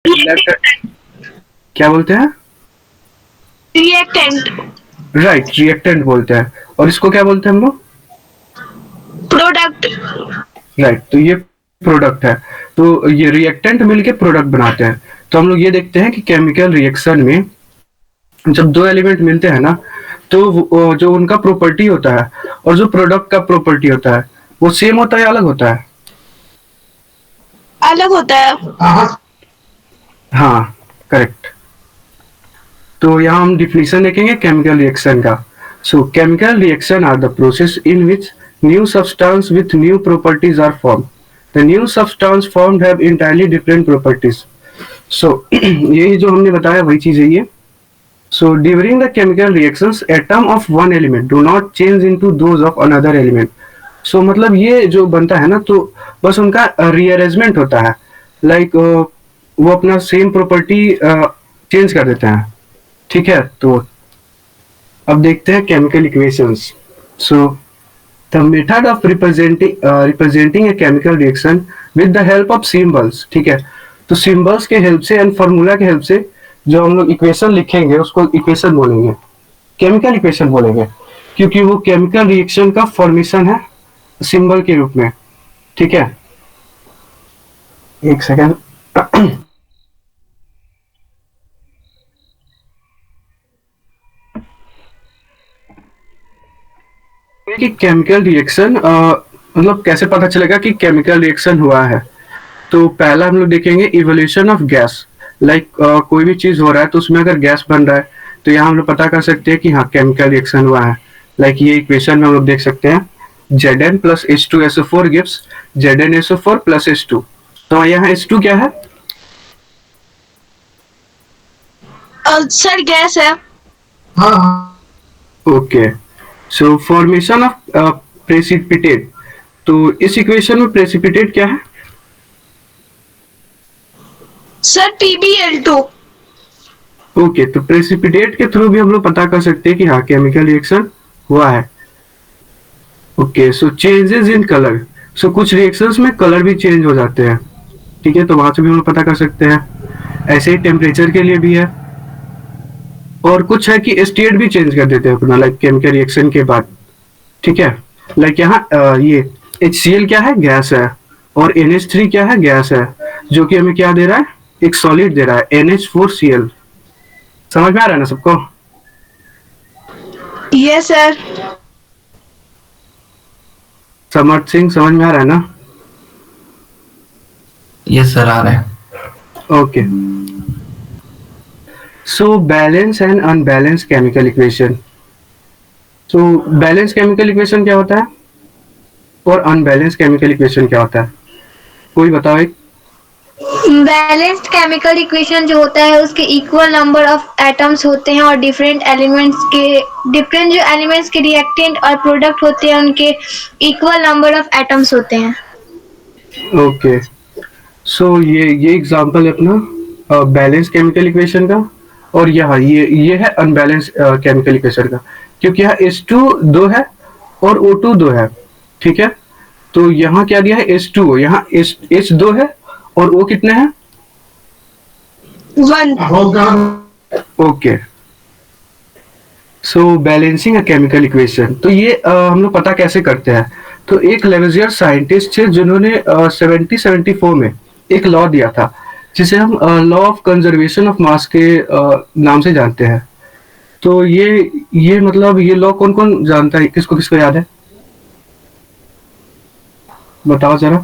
Left, क्या बोलते हैं? रिएक्टेंट। राइट, रिएक्टेंट बोलते हैं। और इसको क्या बोलते हैं हम लोग? प्रोडक्ट। राइट, तो ये प्रोडक्ट है। तो ये रिएक्टेंट मिलके प्रोडक्ट बनाते हैं। तो हम लोग ये देखते हैं कि केमिकल रिएक्शन में जब दो एलिमेंट मिलते हैं ना, तो जो उनका प्रॉपर्टी होता है और जो प्रोडक्ट का प्रॉपर्टी होता है, वो सेम होता है या अलग होता है? अलग होता है। हाँ, करेक्ट। तो यहाँ हम डिफिनेशन देखेंगे केमिकल रिएक्शन का। So chemical reaction are the process in which new substance with new properties are form. The new substance formed have entirely different properties. So यही जो हमने बताया वही चीज है ये। So during the chemical reactions, atom of one element do not change into those of another element. So मतलब ये जो बनता है ना, तो बस उनका रीअरेंजमेंट होता है। लाइक वो अपना सेम प्रॉपर्टी चेंज कर देते हैं। ठीक है, तो अब देखते हैं chemical equations. So the method of representing a chemical reaction with the help of symbols. ठीक है, तो सिंबल्स के हेल्प से एंड फॉर्मूला के हेल्प से जो हम लोग इक्वेशन लिखेंगे उसको इक्वेशन बोलेंगे, केमिकल इक्वेशन बोलेंगे, क्योंकि वो केमिकल रिएक्शन का फॉर्मेशन है सिंबल के रूप में। ठीक है, एक सेकेंड। कि केमिकल रिएक्शन मतलब कैसे पता चलेगा कि केमिकल रिएक्शन हुआ है? तो पहला हम लोग देखेंगे इवोल्यूशन ऑफ गैस। लाइक कोई भी चीज हो रहा है तो उसमें अगर गैस बन रहा है तो यहाँ हम लोग पता कर सकते हैं कि हाँ केमिकल रिएक्शन हुआ है। लाइक ये इक्वेशन में हम लोग देख सकते हैं Zn plus H2SO4 gives ZnSO4 plus H2। तो यहाँ H2 क्या है? सर गैस है। Okay, so formation of precipitate. तो इस इक्वेशन में प्रेसिपिटेट क्या है? Sir PbL2। ओके, तो प्रेसिपिटेट के थ्रू भी हम लोग पता कर सकते हैं कि हाँ केमिकल रिएक्शन हुआ है। Okay, so changes in colour. So कुछ रिएक्शंस में कलर भी चेंज हो जाते हैं। ठीक है, तो वहां से भी हम लोग पता कर सकते हैं। ऐसे ही टेम्परेचर के लिए भी है। और कुछ है कि स्टेट भी चेंज कर देते हैं अपना, लाइक केमिकल रिएक्शन के बाद। ठीक है, लाइक यहाँ ये HCl क्या है? गैस है। और NH3 क्या है? गैस है। जो कि हमें क्या दे रहा है? एक सॉलिड दे रहा है NH4Cl। समझ में आ रहा है ना सबको? Yes sir. समर्थ सिंह, समझ में आ रहा है ना? यस सर, आ रहा है। Okay, so balance and unbalance chemical equation. So balance chemical equation क्या होता है और अनबैलेंस केमिकल इक्वेशन क्या होता है? कोई बताओ एक। बैलेंस्ड केमिकल इक्वेशन जो होता है उसके इक्वल नंबर ऑफ एटम्स होते हैं और डिफरेंट जो एलिमेंट्स के रिएक्टेंट और प्रोडक्ट होते हैं उनके इक्वल नंबर ऑफ एटम्स होते हैं। ओके, सो ये एग्जांपल है अपना बैलेंस केमिकल इक्वेशन का। और यहाँ ये है अनबैलेंस केमिकल इक्वेशन का, क्योंकि यहाँ H2 दो है और O2 दो है। ठीक है, तो यहाँ क्या दिया है? H2, यहाँ H दो है और O कितने हैं? 1। Okay, so balancing a chemical equation. तो ये हम लोग पता कैसे करते हैं? तो एक लेवेजियर साइंटिस्ट थे जिन्होंने 1774 में एक लॉ दिया था जिसे हम लॉ ऑफ कंजर्वेशन ऑफ मास के नाम से जानते हैं। तो ये मतलब ये लॉ कौन कौन जानता है? किसको किसको याद है? बताओ जरा,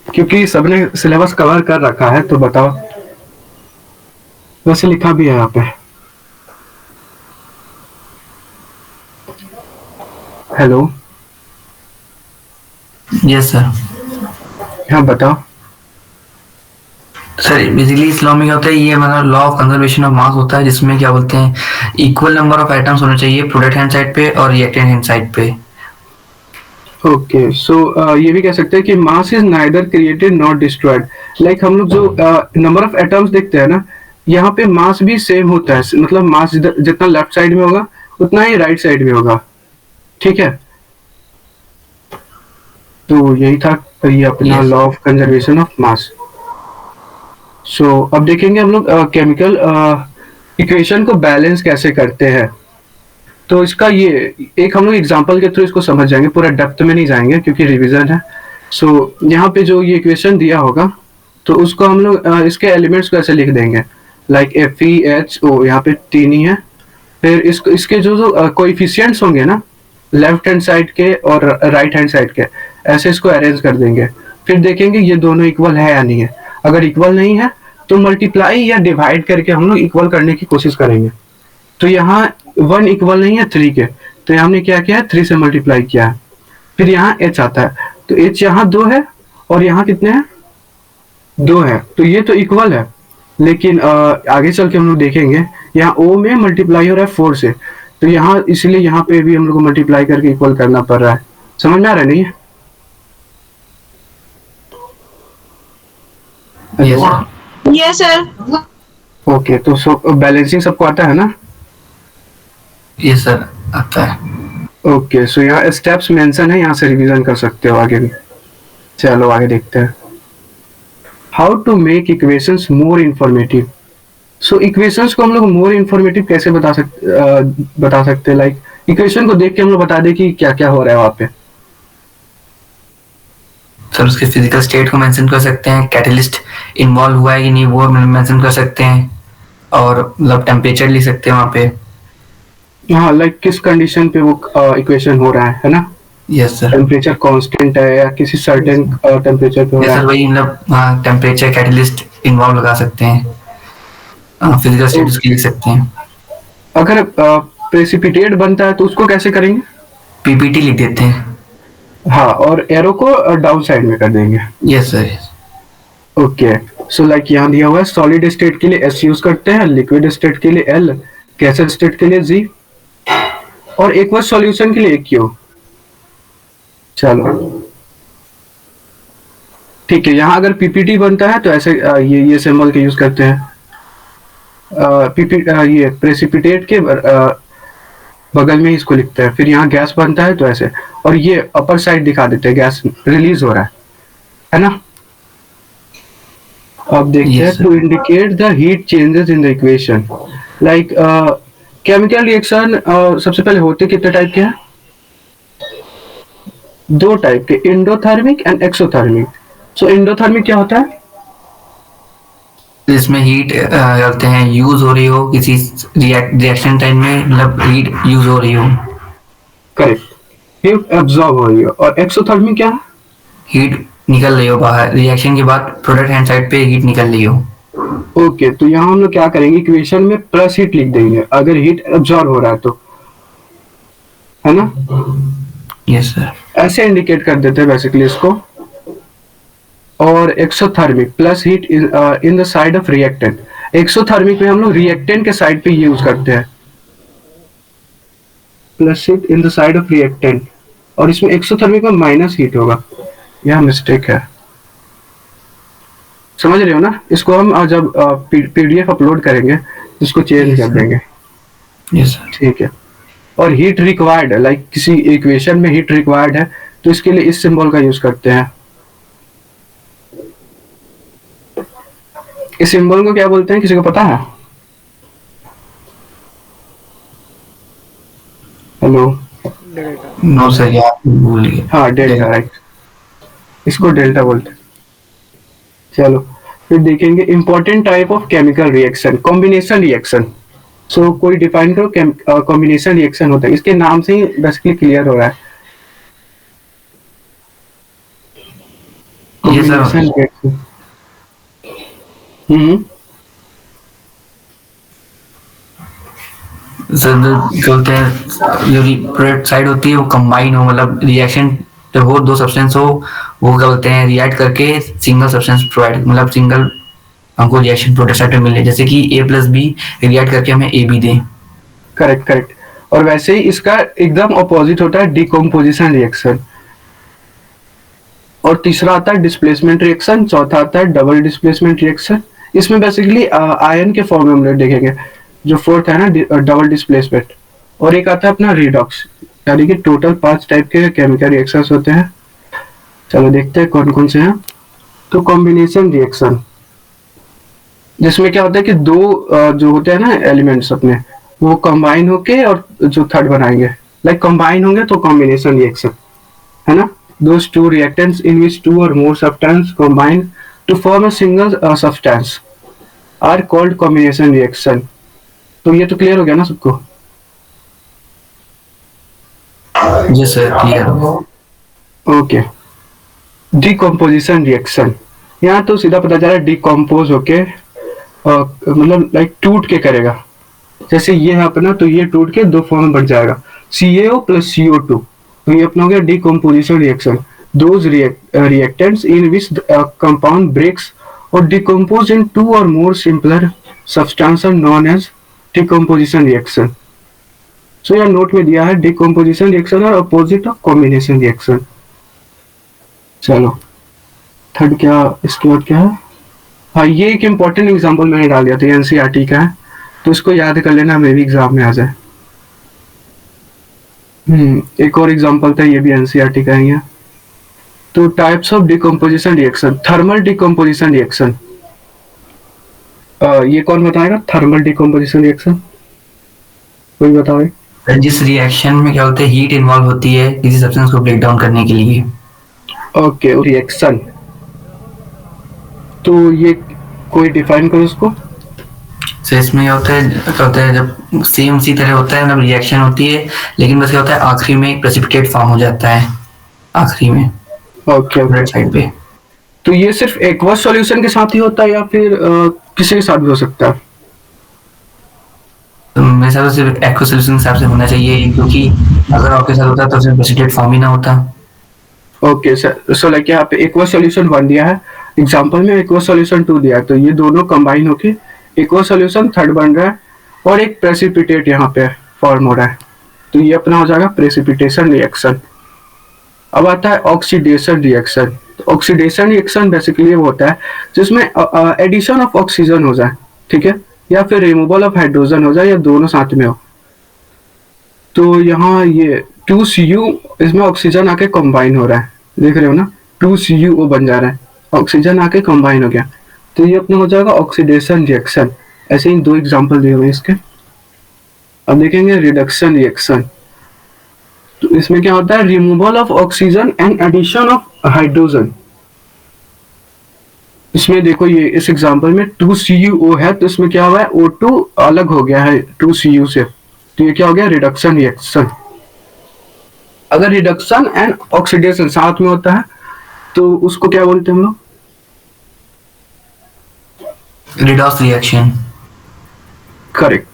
क्योंकि सबने सिलेबस कवर कर रखा है, तो बताओ। वैसे लिखा भी है यहाँ पे। Hello, yes sir. हाँ बताओ। सर बेसिकली इस लॉ में क्या होता है, ये मतलब लॉ ऑफ कंजर्वेशन ऑफ मास होता है, जिसमें क्या बोलते हैं इक्वल नंबर ऑफ एटम्स होने चाहिए प्रोडक्ट हैंड साइड पे और रिएक्टेंट हैंड साइड पे। ओके, सो ये भी कह सकते हैं कि mass is neither created not destroyed. Like हम लोग जो नंबर ऑफ एटम्स देखते हैं ना, यहाँ पे मास भी सेम होता है। मतलब मास जितना लेफ्ट साइड में होगा उतना ही राइट साइड में होगा। ठीक है, तो यही था ये अपना Yes. Law of conservation of mass. So अब देखेंगे हम लोग केमिकल इक्वेशन को बैलेंस कैसे करते हैं। तो इसका ये एक हम लोग एग्जांपल के थ्रू इसको समझ जाएंगे, पूरा डेप्थ में नहीं जाएंगे क्योंकि रिवीजन है। सो यहाँ पे जो ये इक्वेशन दिया होगा तो उसको हम लोग इसके एलिमेंट्स को ऐसे लिख देंगे, लाइक FeHO, यहाँ पे 3 ही है। फिर इसको इसके जो जो कोएफिशिएंट्स होंगे ना, लेफ्ट हैंड साइड के और राइट हैंड साइड के, ऐसे इसको अरेंज कर देंगे। फिर देखेंगे ये दोनों इक्वल है या नहीं है। अगर इक्वल नहीं है तो मल्टीप्लाई या डिवाइड करके हम लोग इक्वल करने की कोशिश करेंगे। तो यहाँ 1 इक्वल नहीं है 3 के, तो यहाँ हमने क्या किया है, 3 से मल्टीप्लाई किया है। फिर यहाँ H आता है, तो H यहाँ 2 है और यहाँ कितने हैं, 2 है, तो ये तो इक्वल है। लेकिन आगे चल के हम लोग देखेंगे यहाँ O में मल्टीप्लाई हो रहा है 4 से, तो यहाँ इसलिए यहाँ पे भी हम लोग को मल्टीप्लाई करके इक्वल करना पड़ रहा है। समझ में आ रहा है नहीं? Yes sir. Yes, sir. Okay, तो बैलेंसिंग सबको आता है ना? यस सर, आता है। ओके, सो यहाँ स्टेप्स मेंशन है, यहाँ से रिवीजन कर सकते हो आगे भी। चलो आगे देखते हैं। How to make equations more informative. So equations को हम लोग मोर इंफॉर्मेटिव कैसे बता सकते हैं, लाइक इक्वेशन को देख के हम लोग बता दें कि क्या क्या हो रहा है वहाँ पे। सर उसके फिजिकल स्टेट को मेंशन कर सकते हैं, कैटलिस्ट इन्वॉल्व हुआ है कि नहीं वो मेंशन कर सकते हैं, और मतलब टेम्परेचर लिख सकते हैं वहाँ पे। हाँ, लाइक किस कंडीशन पे वो इक्वेशन हो रहा है ना? Yes sir. टेम्परेचर कांस्टेंट है या किसी सर्टेन टेम्परेचर पे हो यस रहा सर, है। वही मतलब हाँ, टेम्परेचर कैटलिस्ट इन्वॉल्व लगा सकते हैं, फिजिकल स्टेट उसकी लिख सकते हैं। अगर प्रेसिपिटेट बनता है तो उसको कैसे करेंगे? पीपीटी लिख देते हैं। हाँ, और एरो को डाउन साइड में कर देंगे। Yes sir. Okay, so like यहाँ दिया हुआ है सॉलिड स्टेट के लिए S यूज करते हैं, लिक्विड स्टेट के लिए L, गैसेड स्टेट के लिए G, और एक्वस सॉल्यूशन के लिए Q। चलो ठीक है, यहाँ अगर पीपीटी बनता है तो ऐसे ये सिंबल के यूज करते हैं। ये प्रेसिपिटेट के बगल में इसको लिखते हैं। फिर यहाँ गैस बनता है तो ऐसे, और ये अपर साइड दिखा देते हैं, गैस रिलीज हो रहा है ना? अब देखते हैं Yes, sir. To indicate the heat changes in the equation. Like chemical reaction सबसे पहले होते कितने टाइप के हैं? 2 टाइप के, endothermic and exothermic. So endothermic क्या होता है? इसमें हीट करते हैं, यूज हो रही हो किसी रिएक्शन टाइम में, मतलब हीट यूज हो रही हो। करेक्ट, हीट एब्जॉर्ब हो रही है। और एक्सोथर्मिक क्या है? हीट निकल रही हो बाहर, रिएक्शन के बाद प्रोडक्ट हैंड साइड पे हीट निकल रही हो। ओके, तो यहाँ हम लोग क्या करेंगे, इक्वेशन में प्लस हीट लिख देंगे अगर हीट एब्जॉर्ब हो रहा है तो, है ना? Yes sir. ऐसे इंडिकेट कर देते हैं बेसिकली इसको। और exothermic plus heat in the side of reactant. Exothermic में हम लोग रिएक्टेंट के साइड पे यूज करते हैं, plus heat in the side of reactant, और इसमें एक्सोथर्मिक में माइनस हीट होगा। यह मिस्टेक है, समझ रहे हो ना? इसको हम जब PDF अपलोड करेंगे इसको चेंज Yes, कर sir. देंगे। Yes sir. ठीक है। और हीट रिक्वायर्ड है, लाइक किसी इक्वेशन में हीट रिक्वायर्ड है तो इसके लिए इस सिंबल का यूज करते हैं। इस सिंबल को क्या बोलते हैं, किसी को पता है? हेलो? नो सर, यार भूल गए। हाँ, डेल्टा, राइट, इसको डेल्टा बोलते हैं। चलो फिर देखेंगे important type of chemical reaction, combination reaction. So कोई डिफाइन करो, कॉम्बिनेशन रिएक्शन होता है, इसके नाम से ही बेसिकली क्लियर हो रहा है। ये सर। Combination reaction। सर जो बोलते हैं, जो प्रोडक्ट साइड होती है वो कंबाइन हो, मतलब रिएक्शन जब हो, 2 सब्सटेंस हो, वो क्या बोलते हैं, रिएक्ट करके सिंगल सब्सटेंस प्रोवाइड, मतलब सिंगल हमको रिएक्शन प्रोडक्ट साइड पे मिले, जैसे कि A+B रिएक्ट करके हमें AB दें। Correct correct. और वैसे ही इसका एकदम अपोजिट होता है डिकम्पोजिशन रिएक्शन। और तीसरा आता है डिस्प्लेसमेंट रिएक्शन, चौथा आता है डबल डिस्प्लेसमेंट रिएक्शन। इसमें बेसिकली आयन के फॉर्म में हम लोग देखेंगे। जो फोर्थ है ना डबल डिस्प्लेसमेंट। और एक आता है अपना रिडॉक्स, यानी कि टोटल 5 टाइप के केमिकल रिएक्शंस होते हैं। चलो देखते हैं कौन कौन से हैं। तो कॉम्बिनेशन रिएक्शन, जिसमें क्या होता है कि दो जो होते हैं ना एलिमेंट्स अपने, वो कंबाइन होके और जो थर्ड बनाएंगे, लाइक कंबाइन होंगे तो कॉम्बिनेशन रिएक्शन है ना. Those two reactants in which two or more substances combine to form a single substance are called combination reaction. तो ये तो क्लियर हो गया ना सबको. जी sir clear. Okay. Decomposition reaction, यहाँ तो सीधा पता चल रहा है डिकम्पोज होके मतलब लाइक टूट के करेगा. जैसे ये है अपना, तो ये टूट के दो फॉर्म में बन जाएगा, CaO प्लस CO2. तो ये अपना हो गया decomposition reaction. Those reactants in which the compound breaks or decompose in two or more simpler substances are known as decomposition reaction. So यहाँ नोट में दिया है decomposition reaction और opposite of combination reaction. चलो थर्ड क्या, इसके बाद क्या है. हाँ, ये एक इम्पोर्टेंट एग्जाम्पल मैंने डाल दिया था, NCERT का है, तो इसको याद कर लेना, मे भी एग्जाम में आ जाए. एक और एग्जाम्पल था, ये भी NCERT का ही है. तो types of decomposition reaction. Thermal decomposition reaction, ये कौन बताएगा? थर्मल डिकम्पोजिशन रिएक्शन कोई बताओ. जिस रिएक्शन में क्या होता है, हीट इन्वॉल्व होती है किसी सब्सटेंस को ब्रेक डाउन करने के लिए. Okay, reaction. तो ये कोई डिफाइन करो उसको. तो इसमें क्या होता है जब सेम उसी तरह होता है, मतलब रिएक्शन होती है, लेकिन बस क्या होता है आखिरी में एक प्रेसिपिटेट फॉर्म हो जाता है आखिरी में. ओके, राइट साइड पे. तो ये सिर्फ एक्वस सॉल्यूशन के साथ ही होता है या फिर किसी के साथ भी हो सकता है? तो मेरे हिसाब से सिर्फ एक्वा सॉल्यूशन के हिसाब से होना चाहिए, क्योंकि अगर आपके साथ होता तो सिर्फ प्रेसिपिटेट फॉर्म ही ना होता. ओके सर, सो लाइक यहाँ पे एक्वस सॉल्यूशन 1 दिया है, एग्जांपल में एक्वस सॉल्यूशन 2 दिया है, तो ये दोनों कंबाइन होके एक्वस सॉल्यूशन थर्ड बन रहा है और एक प्रेसिपिटेट यहाँ पे फॉर्म हो रहा है. तो ये अपना हो जाएगा प्रेसिपिटेशन रिएक्शन. अब आता है ऑक्सीडेशन रिएक्शन. तो ऑक्सीडेशन रिएक्शन बेसिकली वो होता है जिसमें एडिशन ऑफ ऑक्सीजन हो जाए, ठीक है, या फिर रिमूवल ऑफ हाइड्रोजन हो जाए, या दोनों साथ में हो. तो यहाँ ये 2Cu इसमें ऑक्सीजन आके कंबाइन हो रहा है, देख रहे हो ना, 2CuO बन जा रहा है, ऑक्सीजन आके कंबाइन हो गया. तो ये अपना हो जाएगा ऑक्सीडेशन रिएक्शन. ऐसे ही दो एग्जांपल दिए हुए इसके. अब देखेंगे रिडक्शन रिएक्शन. तो इसमें क्या होता है, removal of oxygen and addition of hydrogen. इसमें देखो ये इस एग्जांपल में 2CuO है, तो इसमें क्या हुआ है, O2 अलग हो गया है 2Cu से, तो ये क्या हो गया, रिडक्शन रिएक्शन. अगर रिडक्शन एंड ऑक्सीडेशन साथ में होता है तो उसको क्या बोलते हैं हम लोग? Redox reaction. Correct,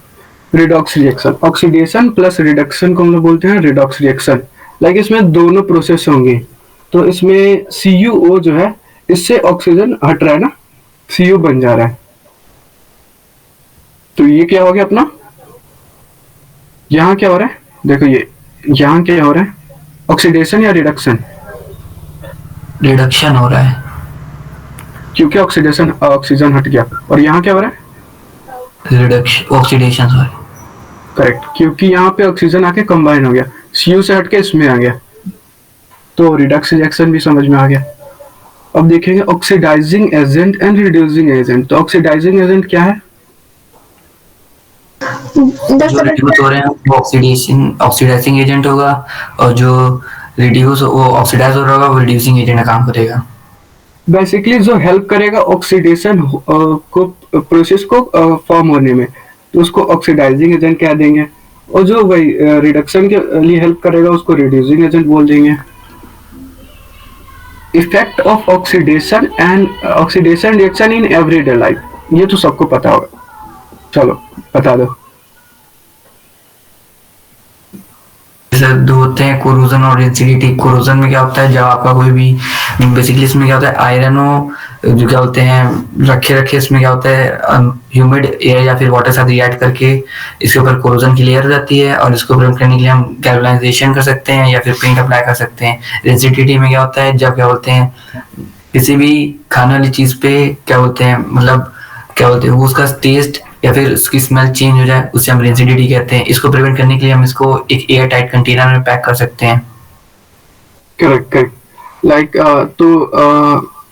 redox reaction. Oxidation plus reduction को हम लोग बोलते हैं रिडॉक्स रिएक्शन. लाइक इसमें दोनों प्रोसेस होंगे. तो इसमें CuO जो है, इससे ऑक्सीजन हट रहा है ना, Cu बन जा रहा है. तो ये क्या हो गया अपना, यहाँ क्या हो रहा है, देखो ये यहाँ क्या हो रहा है, ऑक्सीडेशन या रिडक्शन? रिडक्शन हो रहा है, क्योंकि ऑक्सीडेशन ऑक्सीजन हट गया. और यहाँ क्या हो रहा है, रिडक्शन ऑक्सीडेशन. सॉरी, करेक्ट, क्योंकि यहाँ पे ऑक्सीजन आके कंबाइन हो गया, Cu से हटके इसमें आ गया, तो रिडक्स रिएक्शन भी समझ में आ गया. अब देखेंगे oxidising agent and reducing agent. तो ऑक्सीडाइजिंग एजेंट क्या है? जो रिड्यूस हो रहे हैं वो ऑक्सीडाइजिंग एजेंट होगा, और जो रिड्यूस वो ऑक्सीडाइज हो रहा होगा वो रिड्यूसिंग एजेंट का काम करेगा. बेसिकली जो हेल्प करेगा ऑक्सीडेशन को, प्रोसेस को फॉर्म होने में, तो उसको ऑक्सीडाइजिंग एजेंट कह देंगे. और जो वही रिडक्शन के लिए हेल्प करेगा उसको रिड्यूसिंग एजेंट बोल देंगे. Effect of oxidation reaction in everyday life, ये तो सबको पता होगा. चलो बता दो. जैसे दो होते हैं, कोरोजन और रिजिडिटी. कोरोजन में क्या होता है, जब आपका कोई भी बेसिकली इसमें क्या होता है, आयरन हो जो क्या होते हैं रखे इसमें क्या होता है, ह्यूमिड एयर या फिर वाटर साथ रिएक्ट करके इसके ऊपर कोरोजन की लेयर हो जाती है, और इसको प्रिवेंट करने के लिए हम गैल्वेनाइजेशन कर सकते हैं या फिर पेंट अप्लाई कर सकते हैं. रिजिडिटी में क्या होता है, जब क्या बोलते हैं किसी भी खाने वाली चीज पे क्या बोलते हैं, मतलब क्या बोलते हैं वो उसका टेस्ट या फिर उसकी स्मेल चेंज हो जाए, उसे हम रिजिडिटी कहते हैं. इसको प्रिवेंट करने के लिए हम इसको एक एयर टाइट कंटेनर में पैक कर सकते हैं. Correct correct. लाइक तो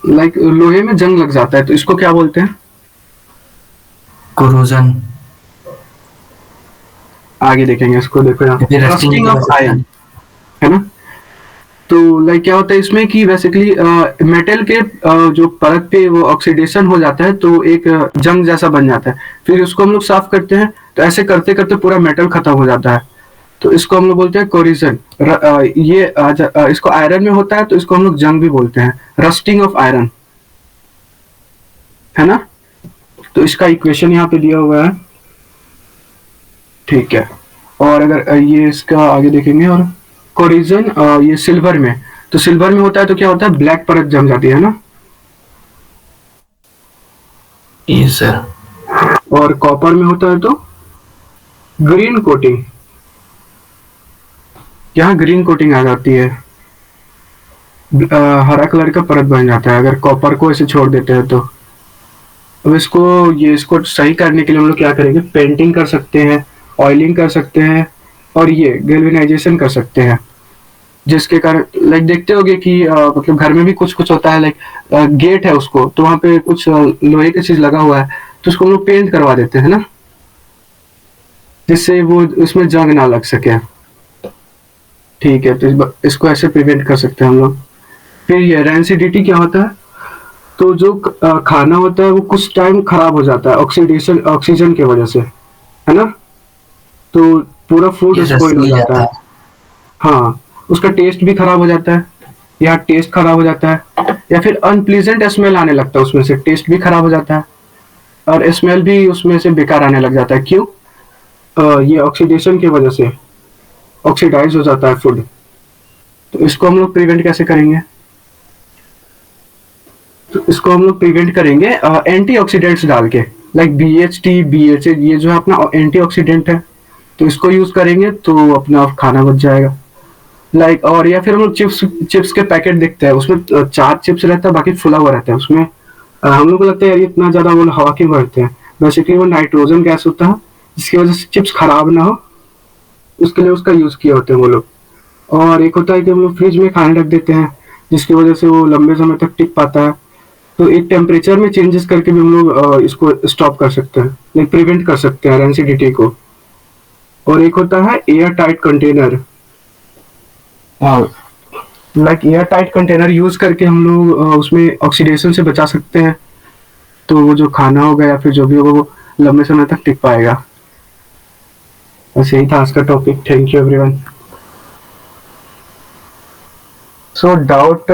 लाइक लोहे में जंग लग जाता है, तो इसको क्या बोलते हैं? कोरोजन, आगे देखेंगे इसको, देखो यहाँ फिर रस्टिंग रस्टिंग ऑफ आयरन, है ना। तो लाइक क्या होता है इसमें कि बेसिकली मेटल के जो परत पे वो ऑक्सीडेशन हो जाता है, तो एक जंग जैसा बन जाता है, फिर उसको हम लोग साफ करते हैं, तो ऐसे करते करते पूरा मेटल खत्म हो जाता है, तो इसको हम लोग बोलते हैं कोरिजन। ये इसको आयरन में होता है, तो इसको हम लोग जंग भी बोलते हैं, रस्टिंग ऑफ आयरन, है ना। तो इसका इक्वेशन यहाँ पे दिया हुआ है, ठीक है। और अगर ये इसका आगे देखेंगे, और कोरिजन ये सिल्वर में, तो सिल्वर में होता है तो क्या होता है, ब्लैक परत जम जाती है ना। Yes sir. और कॉपर में होता है तो ग्रीन कोटिंग, यहाँ ग्रीन कोटिंग आ जाती है, हरा कलर का परत बन जाता है अगर कॉपर को ऐसे छोड़ देते हैं तो। अब इसको सही करने के लिए हम लोग क्या करेंगे, पेंटिंग कर सकते हैं, ऑयलिंग कर सकते हैं, और ये गैल्वेनाइजेशन कर सकते हैं, जिसके कारण लाइक देखते होगे कि मतलब घर में भी कुछ कुछ होता है, लाइक गेट है उसको, तो वहाँ पे कुछ लोहे की चीज लगा हुआ है, तो उसको हम लोग पेंट करवा देते हैं ना, जिससे वो उसमें जंग ना लग सके। ठीक है, तो इसको ऐसे प्रिवेंट कर सकते हैं हम लोग। फिर ये रेंसिडिटी क्या होता है, तो जो खाना होता है वो कुछ टाइम खराब हो जाता है ऑक्सीजन की वजह से, है ना, तो पूरा फूड स्पॉइल हो जाता है। हाँ, उसका टेस्ट भी खराब हो जाता है, या टेस्ट खराब हो जाता है, या फिर अनप्लीजेंट स्मेल आने लगता है उसमें से, टेस्ट भी खराब हो जाता है, और स्मेल भी उसमें से बेकार आने लग जाता है। क्यों? ये ऑक्सीडेशन की वजह से ऑक्सीडाइज हो जाता है फूड। तो इसको हम लोग प्रिवेंट कैसे करेंगे, तो इसको हम लोग प्रिवेंट करेंगे एंटीऑक्सीडेंट्स डाल के, लाइक BHT BHA, ये जो है अपना एंटीऑक्सीडेंट है, तो इसको यूज करेंगे तो अपना खाना बच जाएगा। लाइक और या फिर हम लोग चिप्स के पैकेट देखते हैं, उसमें 4 चिप्स रहता है, बाकी फुला हुआ रहता है, उसमें हम लोग को लगता है यार इतना ज्यादा वो हवा क्यों भरते हैं, बेसिकली वो नाइट्रोजन गैस होता है, जिसकी वजह से चिप्स खराब ना हो, उसके लिए उसका यूज किए होते हैं वो लोग। और एक होता है कि हम लोग फ्रिज में खाना रख देते हैं, जिसकी वजह से वो लंबे समय तक टिक पाता है, तो एक टेम्परेचर में चेंजेस करके भी हम लोग इसको स्टॉप कर सकते हैं, लाइक प्रिवेंट कर सकते हैं रेंसिडिटी को। और एक होता है air tight container, like air tight container use करके हम लोग उसमें ऑक्सीडेशन से बचा सकते हैं, तो वो जो खाना होगा या फिर जो भी होगा वो लंबे समय तक टिक पाएगा। बस यही था आज का topic. Thank you everyone. So doubt